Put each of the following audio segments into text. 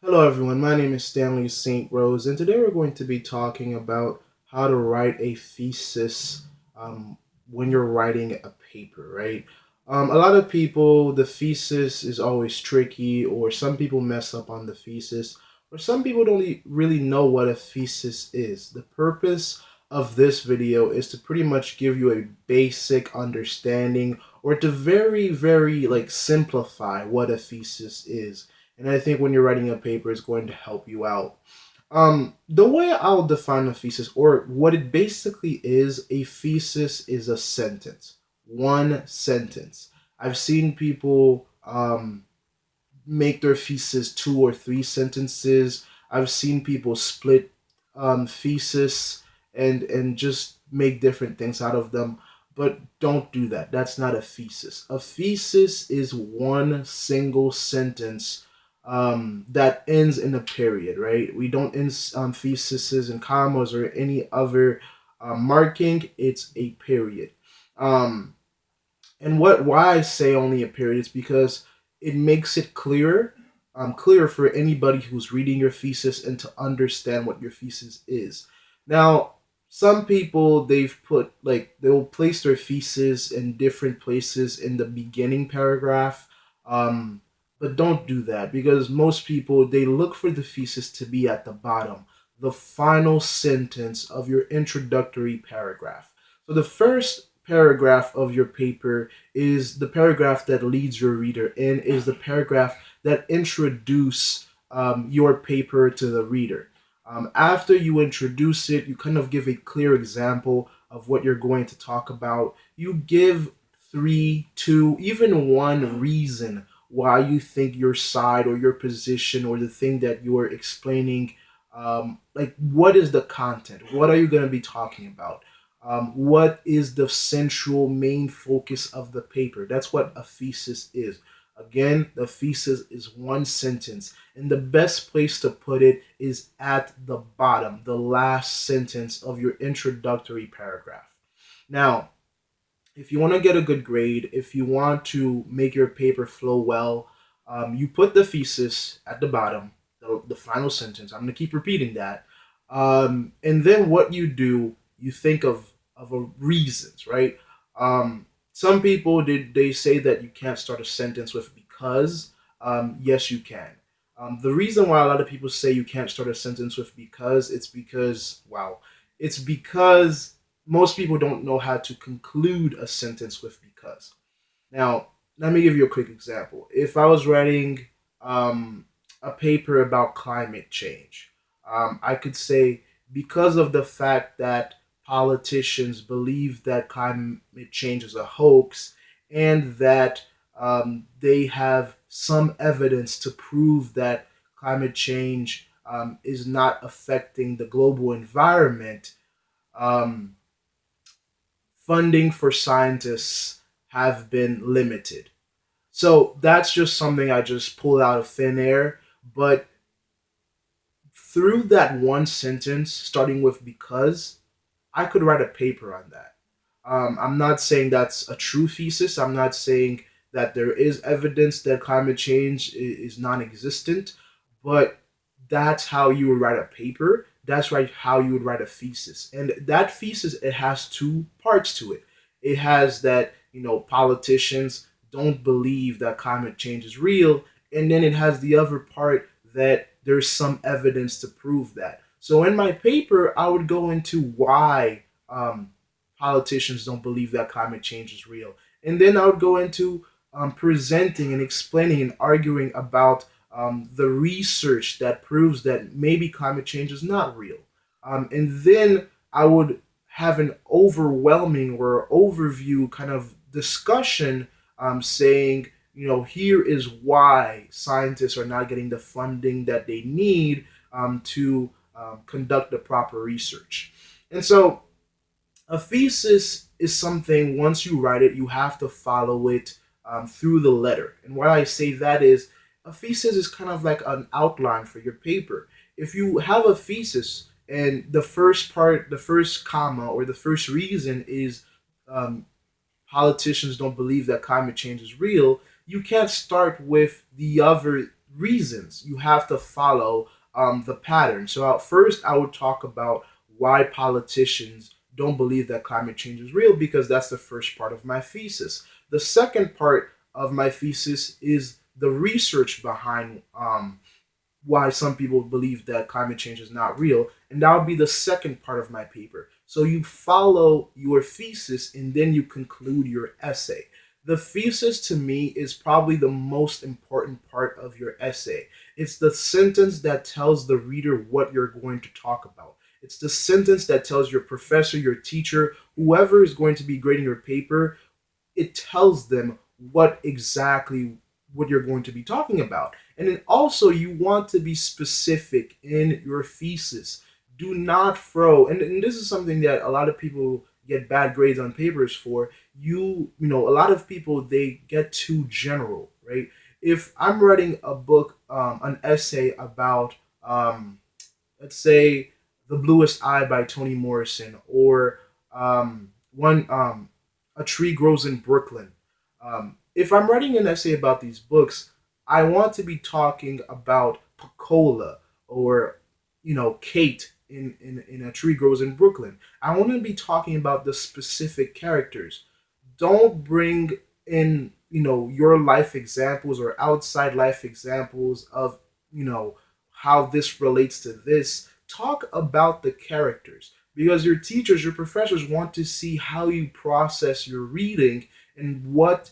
Hello, everyone. My name is Stanley St. Rose, and today we're going to be talking about how to write a thesis um, when you're writing a paper, right? A lot of people, the thesis is always tricky, or some people mess up on the thesis, or some people don't really know what a thesis is. The purpose of this video is to pretty much give you a basic understanding, or to very, like simplify what a thesis is, and I think when you're writing a paper, it's going to help you out. The way I'll define a thesis, or what it basically is, a thesis is a sentence, one sentence. I've seen people make their thesis two or three sentences. I've seen people split thesis and just make different things out of them. But don't do that. That's not a thesis. A thesis is one single sentence that ends in a period, right? We don't end theses in commas or any other marking. It's a period. Um, and why I say only a period is because it makes it clear for anybody who's reading your thesis and to understand what your thesis is. Now, some people they'll place their thesis in different places in the beginning paragraph, but don't do that because most people they look for the thesis to be at the bottom, the final sentence of your introductory paragraph. So the first paragraph of your paper is the paragraph that leads your reader in, is the paragraph that introduce your paper to the reader. After you introduce it, you kind of give a clear example of what you're going to talk about. You give three, two, even one reason why you think your side or your position or the thing that you're explaining, like what is the content? What are you going to be talking about? What is the central main focus of the paper? That's what a thesis is. Again, the thesis is one sentence, and the best place to put it is at the bottom, the last sentence of your introductory paragraph. Now, if you want to get a good grade, if you want to make your paper flow well, you put the thesis at the bottom, the final sentence. I'm going to keep repeating that. And then what you do, you think of a reasons, right? Some people they say that you can't start a sentence with because. Yes, you can. The reason why a lot of people say you can't start a sentence with because, it's because most people don't know how to conclude a sentence with because. Now, let me give you a quick example. If I was writing a paper about climate change, I could say because of the fact that politicians believe that climate change is a hoax and that they have some evidence to prove that climate change is not affecting the global environment, um, funding for scientists have been limited. So that's just something I just pulled out of thin air. But through that one sentence, starting with because, I could write a paper on that. I'm not saying that's a true thesis. I'm not saying that there is evidence that climate change is non existent, but that's how you would write a paper. That's right, how you would write a thesis. And that thesis, it has two parts to it. It has that, politicians don't believe that climate change is real. And then it has the other part that there's some evidence to prove that. So in my paper, I would go into why politicians don't believe that climate change is real. And then I would go into presenting and explaining and arguing about the research that proves that maybe climate change is not real. And then I would have an overwhelming or overview kind of discussion saying, here is why scientists are not getting the funding that they need to conduct the proper research. And so a thesis is something, once you write it, you have to follow it through the letter. And why I say that is a thesis is kind of like an outline for your paper. If you have a thesis and the first part, the first comma, or the first reason is um, politicians don't believe that climate change is real, you can't start with the other reasons. You have to follow the pattern. So first, I would talk about why politicians don't believe that climate change is real, because that's the first part of my thesis. The second part of my thesis is the research behind why some people believe that climate change is not real. And that would be the second part of my paper. So you follow your thesis and then you conclude your essay. The thesis to me is probably the most important part of your essay. It's the sentence that tells the reader what you're going to talk about. It's the sentence that tells your professor, your teacher, whoever is going to be grading your paper, it tells them what you're going to be talking about. And then also you want to be specific in your thesis. Do not throw, and this is something that a lot of people get bad grades on papers for. A lot of people, they get too general, right? If I'm writing a book, an essay about let's say The Bluest Eye by Toni Morrison, or one A Tree Grows in Brooklyn. If I'm writing an essay about these books, I want to be talking about Pecola, or Kate in A Tree Grows in Brooklyn. I want to be talking about the specific characters. Don't bring in your life examples or outside life examples of how this relates to this. Talk about the characters, because your teachers, your professors want to see how you process your reading and what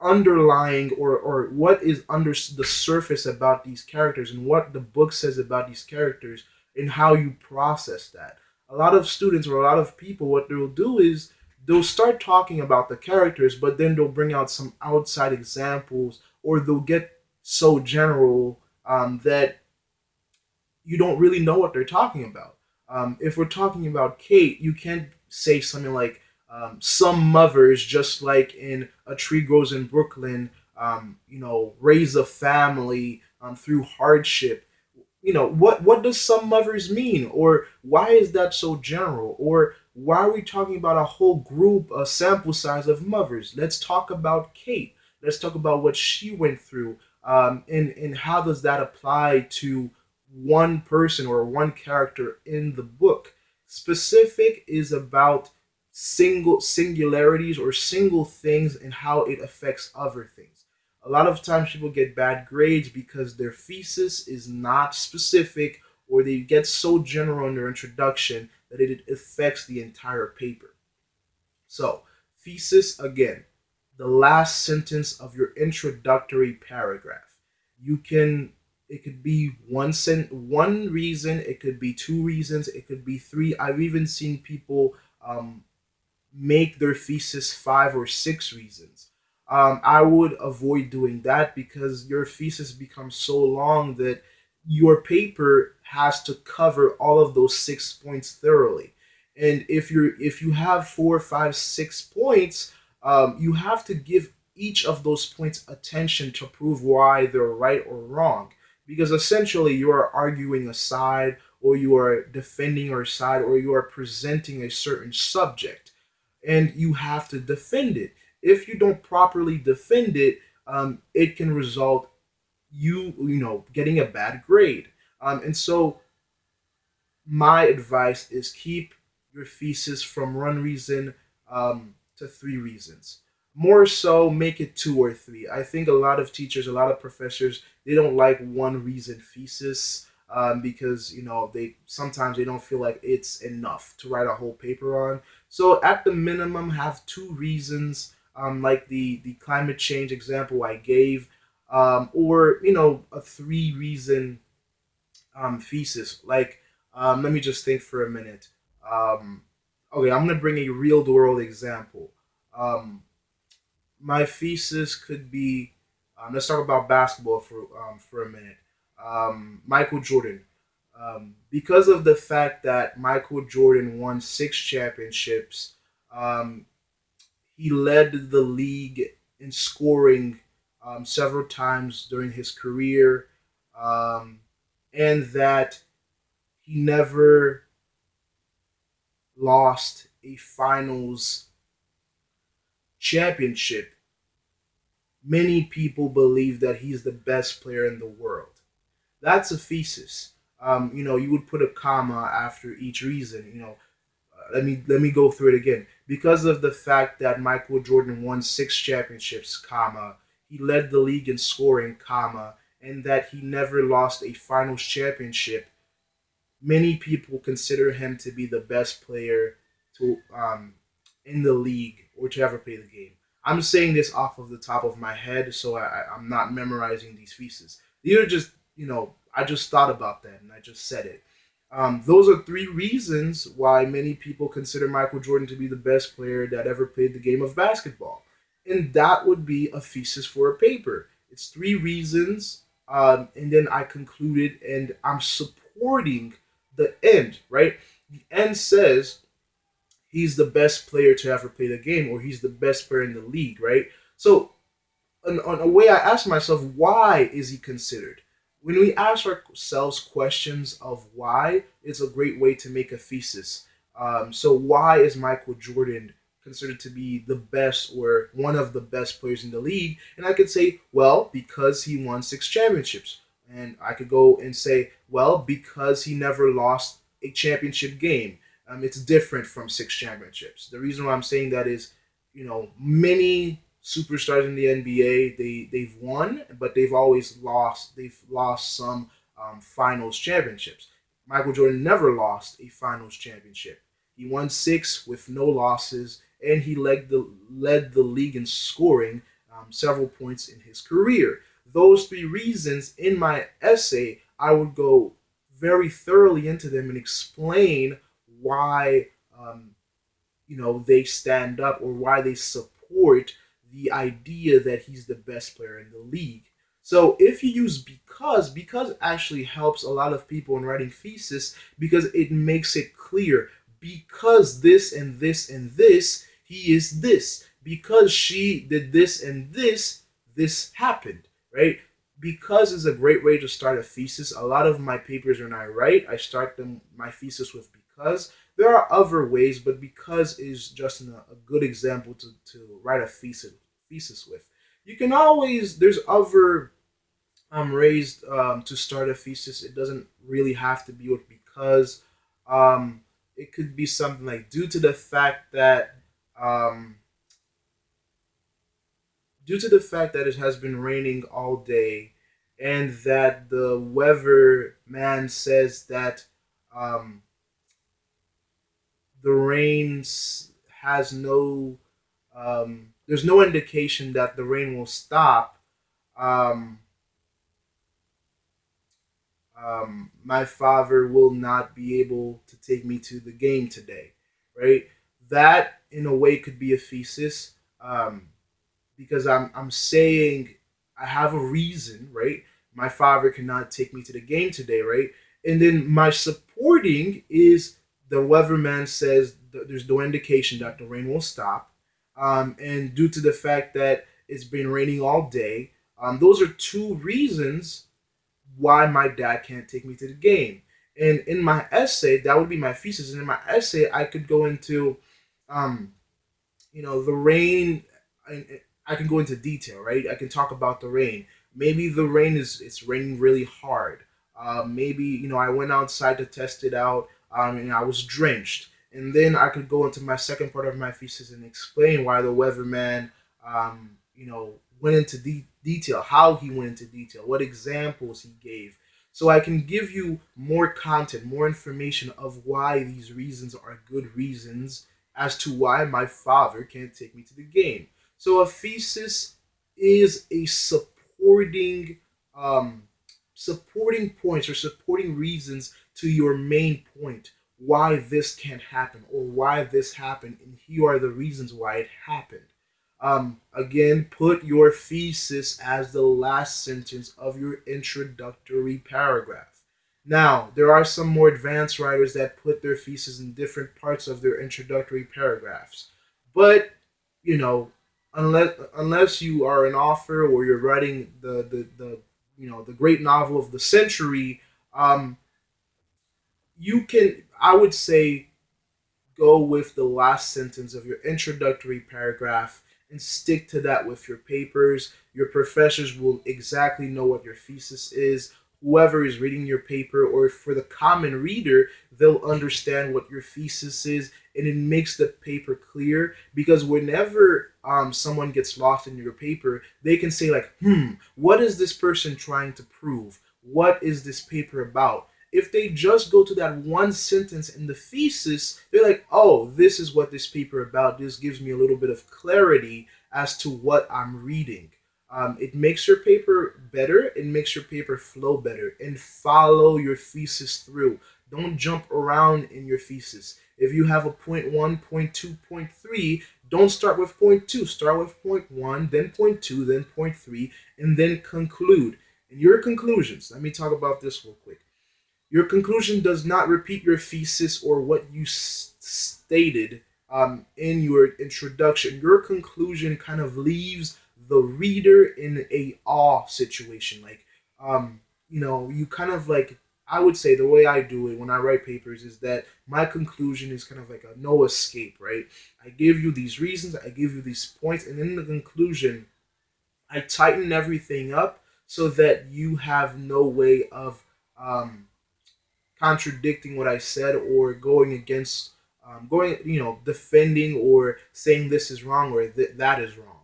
underlying, or what is under the surface about these characters, and what the book says about these characters, and how you process that. A lot of students, or a lot of people, what they'll do is they'll start talking about the characters, but then they'll bring out some outside examples, or they'll get so general that you don't really know what they're talking about. If we're talking about Kate, you can't say something like, some mothers, just like in A Tree Grows in Brooklyn, raise a family through hardship. What does some mothers mean, or why is that so general, or why are we talking about a whole group, a sample size of mothers? Let's talk about Kate. Let's talk about what she went through, and how does that apply to one person or one character in the book. Specific is about singularities or single things, and how it affects other things. A lot of times people get bad grades because their thesis is not specific, or they get so general in their introduction that it affects the entire paper. So, thesis again, the last sentence of your introductory paragraph. You can it could be one reason, it could be two reasons, it could be three. I've even seen people make their thesis five or six reasons. I would avoid doing that, because your thesis becomes so long that your paper has to cover all of those 6 points thoroughly. And if you have four, five, 6 points, you have to give each of those points attention to prove why they're right or wrong. Because essentially, you are arguing a side, or you are defending a side, or you are presenting a certain subject, and you have to defend it. If you don't properly defend it, it can result getting a bad grade. And so my advice is keep your thesis from one reason to three reasons. More so, make it two or three. I think a lot of teachers, a lot of professors, they don't like one reason thesis, because they sometimes they don't feel like it's enough to write a whole paper on. So at the minimum, have two reasons, like the climate change example I gave, or a three reason thesis. Like, let me just think for a minute. Um, okay, I'm gonna bring a real world example. Um, my thesis could be, let's talk about basketball for a minute. Michael Jordan. Because of the fact that Michael Jordan won six championships, um, he led the league in scoring several times during his career, um, and that he never lost a finals championship many people believe that he's the best player in the world. That's a thesis. You would put a comma after each reason. Let me go through it again. Because of the fact that Michael Jordan won 6 championships, comma, he led the league in scoring, comma, and that he never lost a finals championship, many people consider him to be the best player to in the league or to ever play the game. I'm saying this off of the top of my head, so I'm not memorizing these pieces. These are just, I just thought about that and I just said it. Those are 3 reasons why many people consider Michael Jordan to be the best player that ever played the game of basketball. And that would be a thesis for a paper. It's 3 reasons, and then I concluded, and I'm supporting the end, right? The end says he's the best player to ever play the game, or he's the best player in the league, right? So on a way, I ask myself, why is he considered? When we ask ourselves questions of why, it's a great way to make a thesis. So why is Michael Jordan considered to be the best or one of the best players in the league? And I could say, well, because he won 6 championships. And I could go and say, well, because he never lost a championship game. It's different from 6 championships. The reason why I'm saying that is, many superstars in the NBA, they've won, but they've always lost. They've lost some finals championships. Michael Jordan never lost a finals championship. He won 6 with no losses, and he led the league in scoring several points in his career. Those 3 reasons in my essay, I would go very thoroughly into them and explain why they stand up or why they support the idea that he's the best player in the league. So if you use because actually helps a lot of people in writing thesis because it makes it clear because this and this and this, he is this. Because she did this and this happened, right? Because is a great way to start a thesis. A lot of my papers when I write, I start them my thesis with because. There are other ways, but because is just a good example to write a thesis with. You can always there's other raised to start a thesis. It doesn't really have to be with because. Um, it could be something like um, due to the fact that it has been raining all day, and that the weather man says that um, the rains has no there's no indication that the rain will stop. Um, my father will not be able to take me to the game today, right? That in a way could be a thesis. Because I'm saying I have a reason, right? My father cannot take me to the game today, right? And then my supporting is the weatherman says there's no indication that the rain will stop, and due to the fact that it's been raining all day, those are 2 reasons why my dad can't take me to the game. And in my essay, that would be my thesis. And in my essay, I could go into um, the rain. I can go into detail, right? I can talk about the rain. Maybe the rain is it's raining really hard. Maybe I went outside to test it out, and I was drenched. And then I could go into my second part of my thesis and explain why the weatherman went into detail, how he went into detail, what examples he gave, so I can give you more content, more information of why these reasons are good reasons as to why my father can't take me to the game. So a thesis is a um, supporting points or supporting reasons to your main point why this can't happen or why this happened, and here are the reasons why it happened. Again, put your thesis as the last sentence of your introductory paragraph. Now, there are some more advanced writers that put their thesis in different parts of their introductory paragraphs. But, you know, unless you are an author or you're writing the great novel of the century, um, you can I would say go with the last sentence of your introductory paragraph and stick to that with your papers. Your professors will exactly know what your thesis is. Whoever is reading your paper, or for the common reader, they'll understand what your thesis is, and it makes the paper clear. Because whenever someone gets lost in your paper, they can say like, what is this person trying to prove? What is this paper about? If they just go to that one sentence in the thesis, they're like, oh, this is what this paper about. This gives me a little bit of clarity as to what I'm reading. It makes your paper better. It makes your paper flow better, and follow your thesis through. Don't jump around in your thesis. If you have a point one, point two, point three, don't start with point two. Start with point one, then point two, then point three, and then conclude. In your conclusions, let me talk about this real quick. Your conclusion does not repeat your thesis or what you stated in your introduction. Your conclusion kind of leaves the reader in a awe situation. Like, you kind of like, I would say the way I do it when I write papers is that my conclusion is kind of like a no escape, right? I give you these reasons, I give you these points, and in the conclusion, I tighten everything up so that you have no way of contradicting what I said, or going against, defending or saying this is wrong or that is wrong.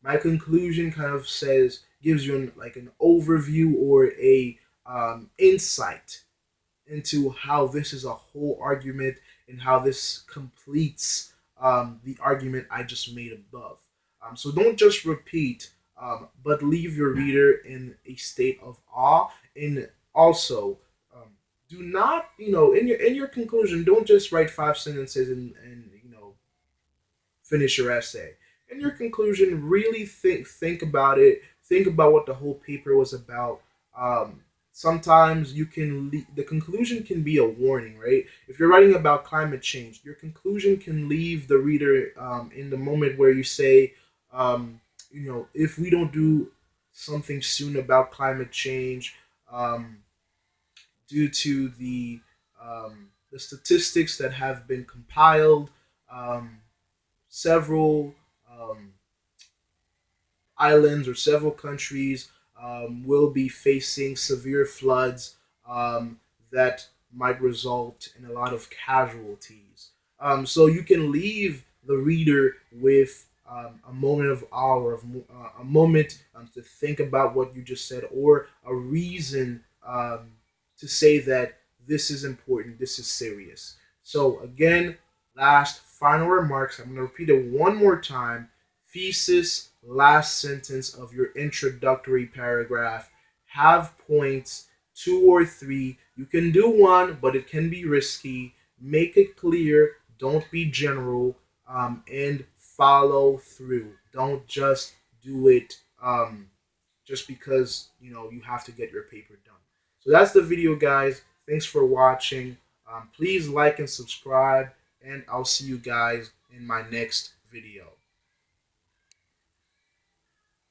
My conclusion kind of gives you like an overview or a insight into how this is a whole argument, and how this completes the argument I just made above. So don't just repeat, but leave your reader in a state of awe. And also, do not, in your conclusion, don't just write 5 sentences and finish your essay. In your conclusion, really think about it. Think about what the whole paper was about. Sometimes the conclusion can be a warning, right? If you're writing about climate change, your conclusion can leave the reader in the moment where you say, if we don't do something soon about climate change, um, due to the statistics that have been compiled, um, several um, islands or several countries will be facing severe floods that might result in a lot of casualties. So you can leave the reader with a moment of awe, or a moment to think about what you just said, or a reason to say that this is important, this is serious. So, again, last final remarks. I'm going to repeat it one more time. Thesis, last sentence of your introductory paragraph. Have points, two or three. You can do one, but it can be risky. Make it clear. Don't be general, and follow through. Don't just do it just because you have to get your paper done. So that's the video, guys. Thanks for watching. Please like and subscribe, and I'll see you guys in my next video.